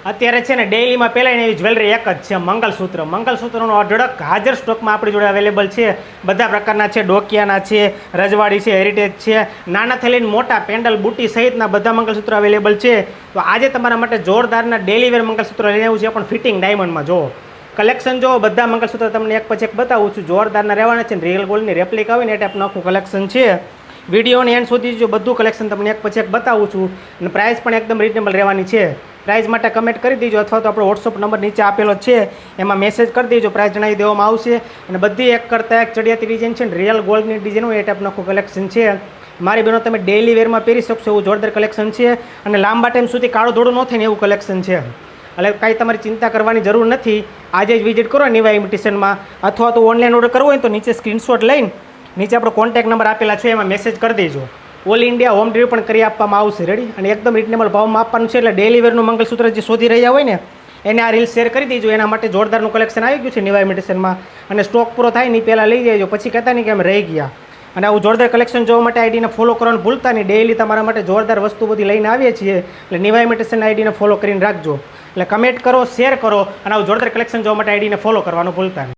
અત્યારે છે ને ડેઈલીમાં પહેલાં એવી જ્વેલરી એક જ છે મંગલસૂત્ર. મંગલસૂત્રનો અઢળક હાજર સ્ટોકમાં આપણી જોડે અવેલેબલ છે. બધા પ્રકારના છે, ડોકિયાના છે, રજવાડી છે, હેરિટેજ છે, નાનાથી લઈને મોટા પેન્ડલ બુટી સહિતના બધા મંગલસૂત્ર અવેલેબલ છે. તો આજે તમારા માટે જોરદારના ડેઈલી વેર મંગલસૂત્ર લઈને આવ્યું છે, પણ ફિટિંગ ડાયમંડમાં. જુઓ કલેક્શન, જો બધા મંગલસૂત્ર તમને એક પછી એક બતાવું છું. જોરદારના રહેવાના છે, રિયલ ગોલ્ડની રેપ્લિક આવે ને એ ટાઈપનું આખું કલેક્શન છે. વિડીયોની એન્ડ સુધી જો બધું કલેક્શન તમને એક પછી એક બતાવું છું. અને પ્રાઇસ પણ એકદમ રિઝનેબલ રહેવાની છે. પ્રાઇસ માટે કમેન્ટ કરી દેજો, અથવા તો આપણો વોટ્સઅપ નંબર નીચે આપેલો છે, એમાં મેસેજ કરી દેજો. પ્રાઇસ જણાવી દેવામાં આવશે. અને બધી એક કરતાં એક ચડિયાતી ડિઝાઇન છે ને રિયલ ગોલ્ડની ડિઝાઇન હોય એ ટાઈપનું આખું કલેક્શન છે. મારી બહેનો તમે ડેઈલી વેરમાં પહેરી શકશો એવું જોરદાર કલેક્શન છે. અને લાંબા ટાઈમ સુધી કાળું ધોળું ન થાય ને એવું કલેક્શન છે. એટલે કાંઈ તમારી ચિંતા કરવાની જરૂર નથી. આજે જ વિઝિટ કરો નિવા ઇમિટેશનમાં, અથવા તો ઓનલાઈન ઓર્ડર કરવો હોય તો નીચે સ્ક્રીનશોટ લઈને નીચે આપણો કોન્ટેક્ટ નંબર આપેલા છે, એમાં મેસેજ કરી દેજો. ઓલ ઇન્ડિયા હોમ ડિલિવરી પણ કરી આપવામાં આવશે. રેડી? અને એકદમ રિઝનેબલ ભાવમાં આપવાનું છે. એટલે ડેઈલી વેરનું મંગલસૂત્ર જે શોધી રહ્યા હોય ને એને આ રીલ શેર કરી દેજો. એના માટે જોરદારનું કલેક્શન આવી ગયું છે નિવા ઇમિટેશનમાં. અને સ્ટોક પૂરો થાય ને પહેલાં લઈ જજો, પછી કહેતા નહીં કે અમે રહી ગયા. અને આવું જોરદાર કલેક્શન જોવા માટે આઈડીને ફોલો કરવાનું ભૂલતા નહીં. ડેઈલી તમારા માટે જોરદાર વસ્તુ બધી લઈને આવીએ છીએ. એટલે નિવા ઇમિટેશન આઈડીને ફોલો કરીને રાખજો. એટલે કમેન્ટ કરો, શેર કરો, અને આવું જોરદાર કલેક્શન જોવા માટે આઈડીને ફોલો કરવાનું ભૂલતા નહીં.